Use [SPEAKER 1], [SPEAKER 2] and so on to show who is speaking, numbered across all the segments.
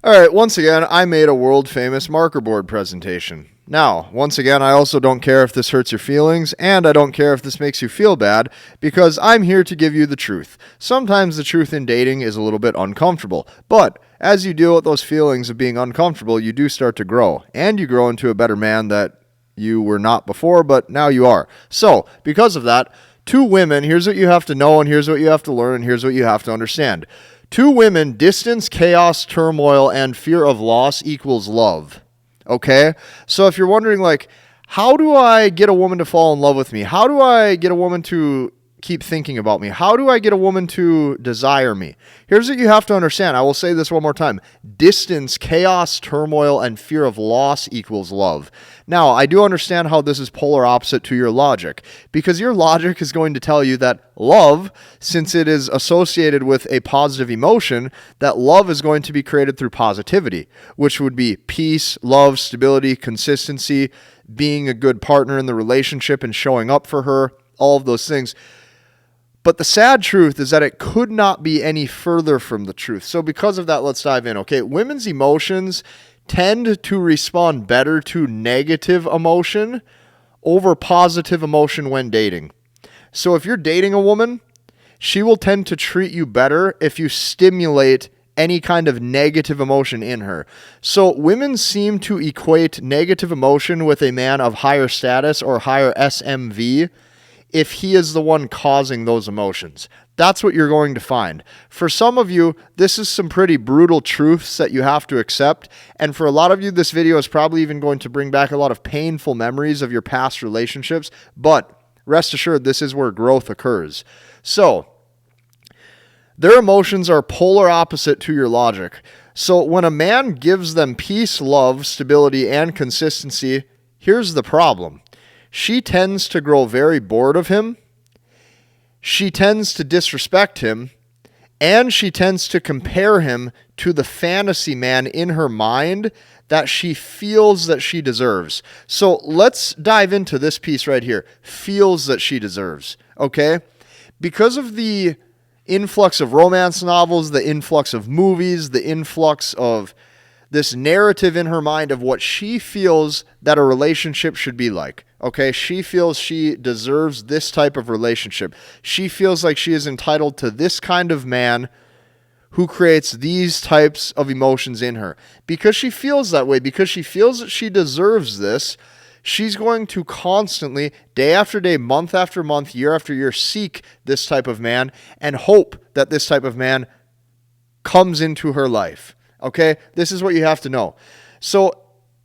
[SPEAKER 1] All right, once again, I made a world-famous marker board presentation. Now, once again, I also don't care if this hurts your feelings, and I don't care if this makes you feel bad, because I'm here to give you the truth. Sometimes the truth in dating is a little bit uncomfortable, but as you deal with those feelings of being uncomfortable, you do start to grow, and you grow into a better man that you were not before, but now you are. So, because of that, two women, here's what you have to know, and here's what you have to learn, and here's what you have to understand. Two women, distance, chaos, turmoil, and fear of loss equals love. Okay? So if you're wondering, like, how do I get a woman to fall in love with me? How do I get a woman to keep thinking about me? How do I get a woman to desire me? Here's what you have to understand. I will say this one more time. Distance, chaos, turmoil, and fear of loss equals love. Now, I do understand how this is polar opposite to your logic, because your logic is going to tell you that love, since it is associated with a positive emotion, that love is going to be created through positivity, which would be peace, love, stability, consistency, being a good partner in the relationship and showing up for her, all of those things. But the sad truth is that it could not be any further from the truth. So because of that, let's dive in. Okay, women's emotions tend to respond better to negative emotion over positive emotion when dating. So if you're dating a woman, she will tend to treat you better if you stimulate any kind of negative emotion in her. So women seem to equate negative emotion with a man of higher status or higher SMV if he is the one causing those emotions. That's what you're going to find. For some of you, this is some pretty brutal truths that you have to accept. And for a lot of you, this video is probably even going to bring back a lot of painful memories of your past relationships. But rest assured, this is where growth occurs. So, their emotions are polar opposite to your logic. So when a man gives them peace, love, stability, and consistency, here's the problem. She tends to grow very bored of him. She tends to disrespect him. And she tends to compare him to the fantasy man in her mind that she feels that she deserves. So let's dive into this piece right here. Feels that she deserves. Okay? Because of the influx of romance novels, the influx of movies, the influx of this narrative in her mind of what she feels that a relationship should be like. Okay, she feels she deserves this type of relationship. She feels like she is entitled to this kind of man who creates these types of emotions in her. Because she feels that way, because she feels that she deserves this, she's going to constantly, day after day, month after month, year after year, seek this type of man and hope that this type of man comes into her life. Okay, this is what you have to know. So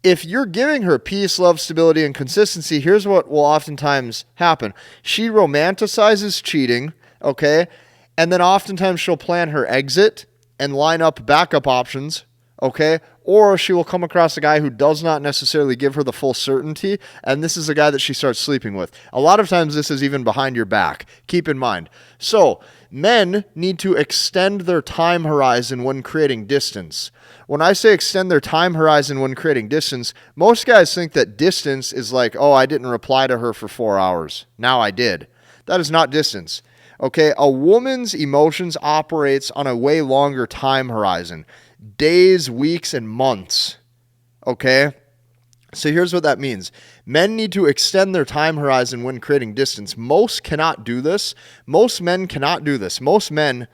[SPEAKER 1] if you're giving her peace, love, stability, and consistency, here's what will oftentimes happen. She romanticizes cheating, okay? And then oftentimes she'll plan her exit and line up backup options, okay? Or she will come across a guy who does not necessarily give her the full certainty, and this is a guy that she starts sleeping with. A lot of times this is even behind your back. Keep in mind. So men need to extend their time horizon when creating distance. When I say extend their time horizon when creating distance, most guys think that distance is like, oh, I didn't reply to her for 4 hours. Now I did. That is not distance. Okay, a woman's emotions operates on a way longer time horizon. Days, weeks, and months. Okay? So here's what that means. Men need to extend their time horizon when creating distance. Most cannot do this. Most men cannot do this. Most men,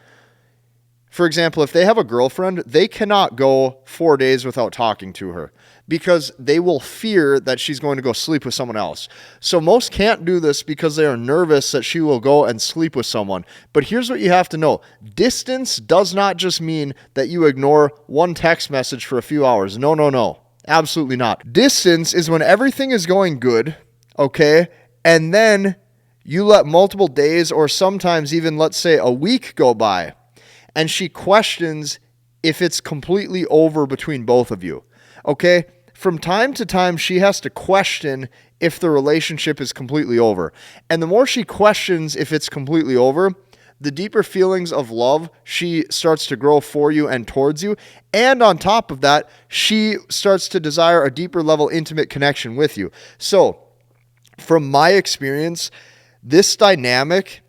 [SPEAKER 1] for example, if they have a girlfriend, they cannot go 4 days without talking to her because they will fear that she's going to go sleep with someone else. So most can't do this because they are nervous that she will go and sleep with someone. But here's what you have to know. Distance does not just mean that you ignore one text message for a few hours. No, no, no. Absolutely not. Distance is when everything is going good, okay? And then you let multiple days or sometimes even, let's say, a week go by. And she questions if it's completely over between both of you. Okay? From time to time, she has to question if the relationship is completely over. And the more she questions if it's completely over, the deeper feelings of love she starts to grow for you and towards you. And on top of that, she starts to desire a deeper level intimate connection with you. So, from my experience, this dynamic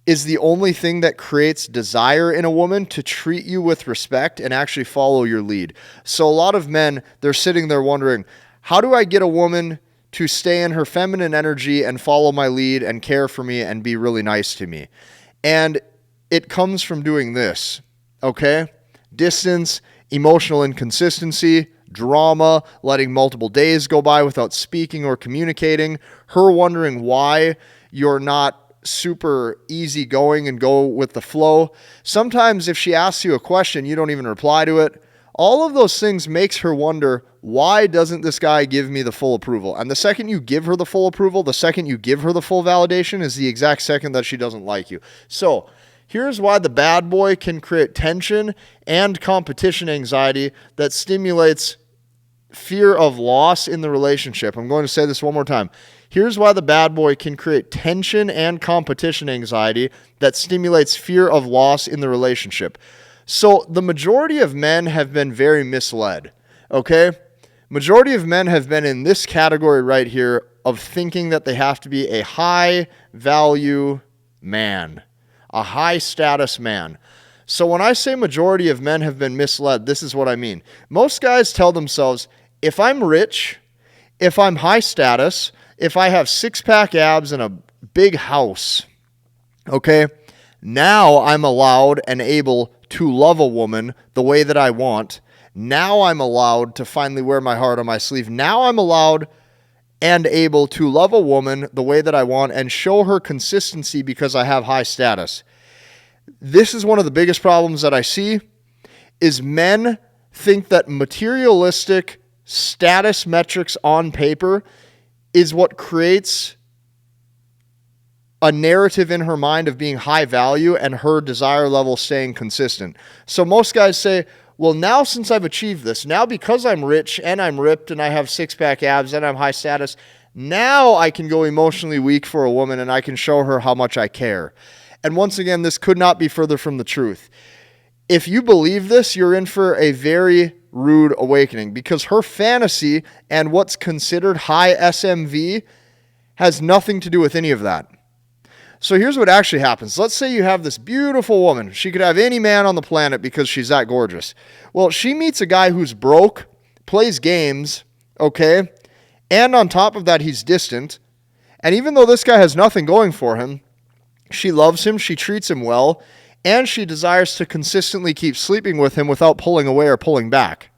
[SPEAKER 1] is the only thing that creates desire in a woman to treat you with respect and actually follow your lead. So a lot of men, they're sitting there wondering, how do I get a woman to stay in her feminine energy and follow my lead and care for me and be really nice to me? And it comes from doing this, okay? Distance, emotional inconsistency, drama, letting multiple days go by without speaking or communicating, her wondering why you're not super easygoing and go with the flow. Sometimes if she asks you a question, you don't even reply to it. All of those things makes her wonder, why doesn't this guy give me the full approval? And the second you give her the full approval, the second you give her the full validation is the exact second that she doesn't like you. So here's why the bad boy can create tension and competition anxiety that stimulates fear of loss in the relationship. I'm going to say this one more time. Here's why the bad boy can create tension and competition anxiety that stimulates fear of loss in the relationship. So the majority of men have been very misled, okay? Majority of men have been in this category right here of thinking that they have to be a high value man, a high status man. So when I say majority of men have been misled, this is what I mean. Most guys tell themselves, if I'm rich, if I'm high status, if I have six-pack abs and a big house, okay, now I'm allowed and able to love a woman the way that I want. Now I'm allowed to finally wear my heart on my sleeve. Now I'm allowed and able to love a woman the way that I want and show her consistency because I have high status. This is one of the biggest problems that I see is men think that materialistic status metrics on paper is what creates a narrative in her mind of being high value and her desire level staying consistent. So most guys say, well, now since I've achieved this, now because I'm rich and I'm ripped and I have six-pack abs and I'm high status, now I can go emotionally weak for a woman and I can show her how much I care. And once again, this could not be further from the truth. If you believe this, you're in for a very rude awakening because her fantasy and what's considered high SMV has nothing to do with any of that. So here's what actually happens. Let's say you have this beautiful woman. She could have any man on the planet because she's that gorgeous. Well, she meets a guy who's broke, plays games, okay? And on top of that, he's distant. And even though this guy has nothing going for him, she loves him, she treats him well, and she desires to consistently keep sleeping with him without pulling away or pulling back.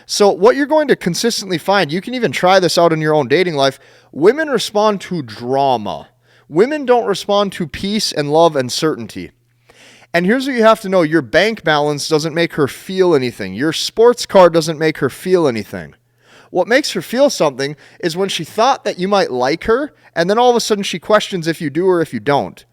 [SPEAKER 1] So what you're going to consistently find, you can even try this out in your own dating life, women respond to drama. Women don't respond to peace and love and certainty. And here's what you have to know. Your bank balance doesn't make her feel anything. Your sports car doesn't make her feel anything. What makes her feel something is when she thought that you might like her, and then all of a sudden she questions if you do or if you don't.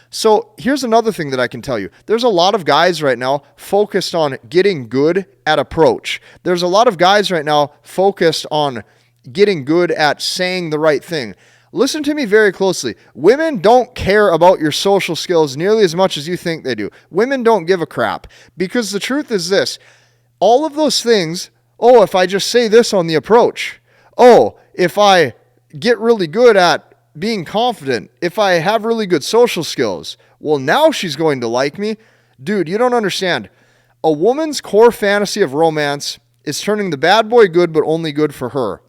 [SPEAKER 1] So here's another thing that I can tell you. There's a lot of guys right now focused on getting good at approach. There's a lot of guys right now focused on getting good at saying the right thing. Listen to me very closely. Women don't care about your social skills nearly as much as you think they do. Women don't give a crap because the truth is this. All of those things, oh, if I just say this on the approach, oh, if I get really good at being confident, if I have really good social skills, well, now she's going to like me. Dude, you don't understand. A woman's core fantasy of romance is turning the bad boy good, but only good for her.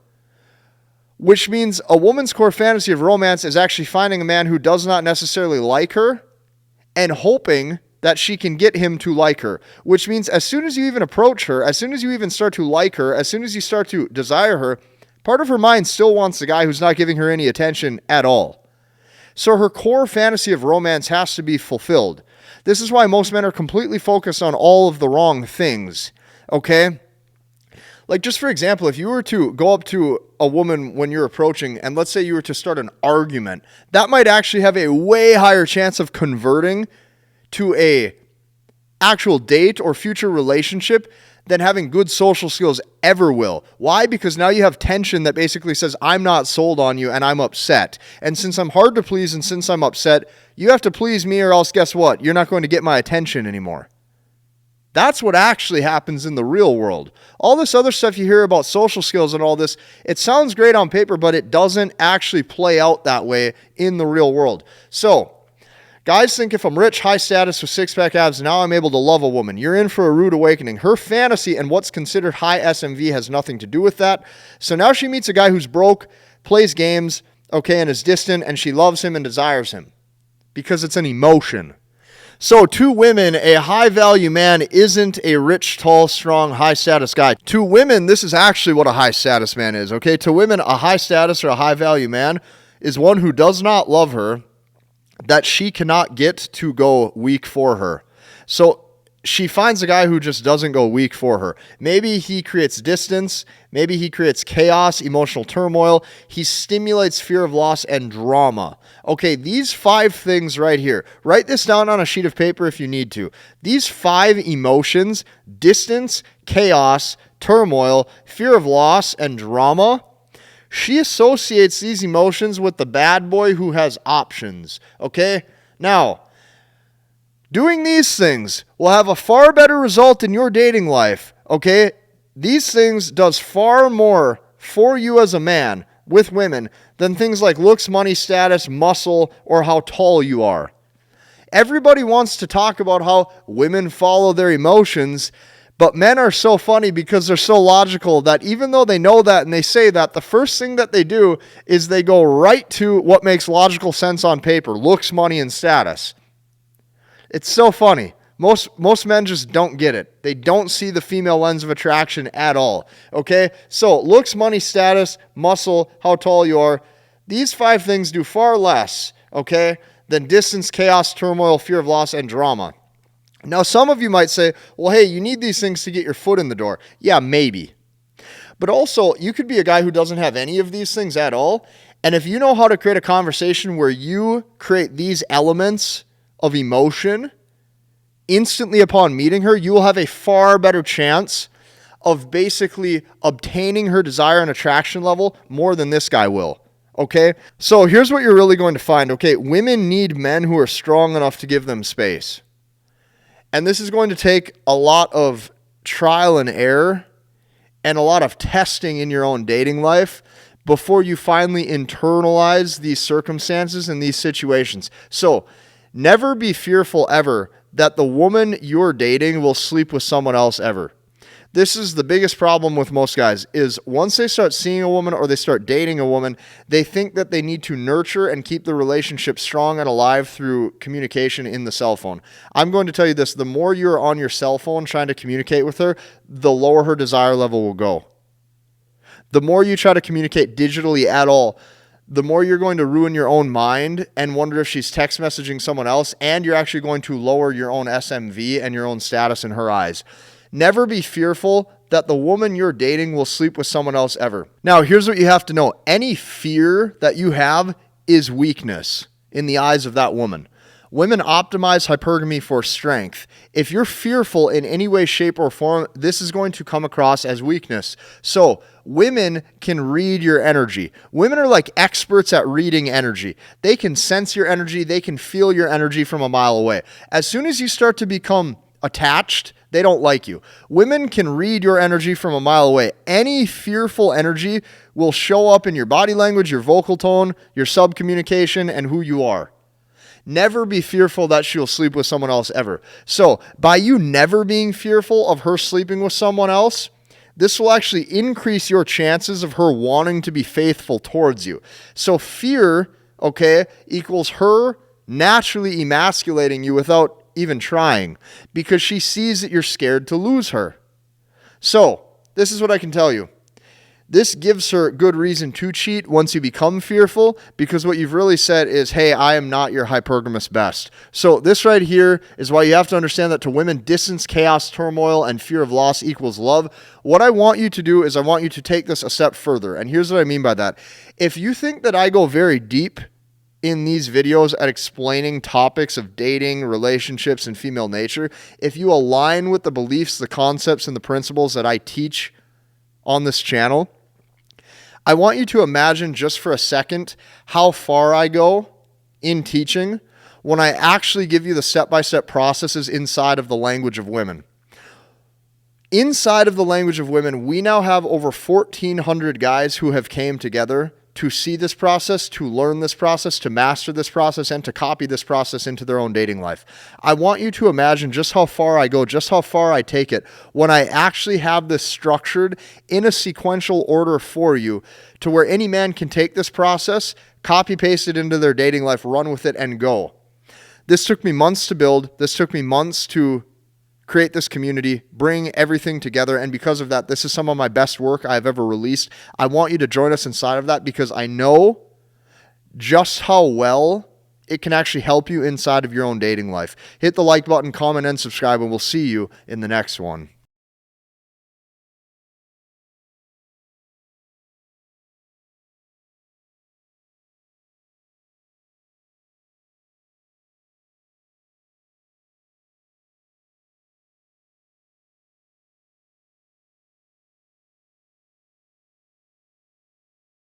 [SPEAKER 1] Which means a woman's core fantasy of romance is actually finding a man who does not necessarily like her and hoping that she can get him to like her. Which means as soon as you even approach her, as soon as you even start to like her, as soon as you start to desire her, part of her mind still wants the guy who's not giving her any attention at all. So her core fantasy of romance has to be fulfilled. This is why most men are completely focused on all of the wrong things, okay? Like just for example, if you were to go up to a woman when you're approaching and let's say you were to start an argument, that might actually have a way higher chance of converting to a actual date or future relationship than having good social skills ever will. Why? Because now you have tension that basically says, I'm not sold on you and I'm upset. And since I'm hard to please and since I'm upset, you have to please me or else guess what? You're not going to get my attention anymore. That's what actually happens in the real world. All this other stuff you hear about social skills and all this, it sounds great on paper, but it doesn't actually play out that way in the real world. So, Guys think if I'm rich, high status with six-pack abs, now I'm able to love a woman. You're in for a rude awakening. Her fantasy and what's considered high SMV has nothing to do with that. So now she meets a guy who's broke, plays games, okay, and is distant, and she loves him and desires him because it's an emotion. So to women, a high-value man isn't a rich, tall, strong, high-status guy. To women, this is actually what a high-status man is, okay? To women, a high-status or a high-value man is one who does not love her, that she cannot get to go weak for her. So she finds a guy who just doesn't go weak for her. Maybe he creates distance. Maybe he creates chaos, emotional turmoil. He stimulates fear of loss and drama. Okay, these 5 things right here. Write this down on a sheet of paper if you need to. These 5 emotions, distance, chaos, turmoil, fear of loss, and drama, she associates these emotions with the bad boy who has options. Okay? Now, doing these things will have a far better result in your dating life, okay? These things does far more for you as a man with women than things like looks, money, status, muscle, or how tall you are. Everybody wants to talk about how women follow their emotions, but men are so funny because they're so logical that even though they know that and they say that, the first thing that they do is they go right to what makes logical sense on paper, looks, money, and status. It's so funny. Most men just don't get it. They don't see the female lens of attraction at all. Okay? So, looks, money, status, muscle, how tall you are. These 5 things do far less, okay, than distance, chaos, turmoil, fear of loss, and drama. Now, some of you might say, well, hey, you need these things to get your foot in the door. Yeah, maybe. But also, you could be a guy who doesn't have any of these things at all. And if you know how to create a conversation where you create these elements of emotion instantly upon meeting her, you will have a far better chance of basically obtaining her desire and attraction level more than this guy will. Okay? So here's what you're really going to find. Okay, women need men who are strong enough to give them space. And this is going to take a lot of trial and error and a lot of testing in your own dating life before you finally internalize these circumstances and these situations. So never be fearful ever that the woman you're dating will sleep with someone else ever. This is the biggest problem with most guys, is once they start seeing a woman or they start dating a woman, they think that they need to nurture and keep the relationship strong and alive through communication in the cell phone. I'm going to tell you this, the more you're on your cell phone trying to communicate with her, the lower her desire level will go. The more you try to communicate digitally at all, the more you're going to ruin your own mind and wonder if she's text messaging someone else, and you're actually going to lower your own SMV and your own status in her eyes. Never be fearful that the woman you're dating will sleep with someone else ever. Now, here's what you have to know. Any fear that you have is weakness in the eyes of that woman. Women optimize hypergamy for strength. If you're fearful in any way, shape, or form, this is going to come across as weakness. So, women can read your energy. Women are like experts at reading energy. They can sense your energy. They can feel your energy from a mile away. As soon as you start to become attached, they don't like you. Women can read your energy from a mile away. Any fearful energy will show up in your body language, your vocal tone, your subcommunication, and who you are. Never be fearful that she'll sleep with someone else ever. So, by you never being fearful of her sleeping with someone else, this will actually increase your chances of her wanting to be faithful towards you. So, fear, okay, equals her naturally emasculating you without even trying, because she sees that you're scared to lose her. So, this is what I can tell you. This gives her good reason to cheat once you become fearful, because what you've really said is, hey, I am not your hypergamous best. So this right here is why you have to understand that to women, distance, chaos, turmoil, and fear of loss equals love. What I want you to do is I want you to take this a step further. And here's what I mean by that. If you think that I go very deep in these videos at explaining topics of dating, relationships, and female nature, if you align with the beliefs, the concepts, and the principles that I teach on this channel, I want you to imagine just for a second how far I go in teaching when I actually give you the step-by-step processes inside of the language of women. Inside of the language of women, we now have over 1,400 guys who have came together to see this process, to learn this process, to master this process, and to copy this process into their own dating life. I want you to imagine just how far I go, just how far I take it when I actually have this structured in a sequential order for you to where any man can take this process, copy paste it into their dating life, run with it, and go. This took me months to build. This took me months to create this community, bring everything together. And because of that, this is some of my best work I've ever released. I want you to join us inside of that because I know just how well it can actually help you inside of your own dating life. Hit the like button, comment, and subscribe, and we'll see you in the next one.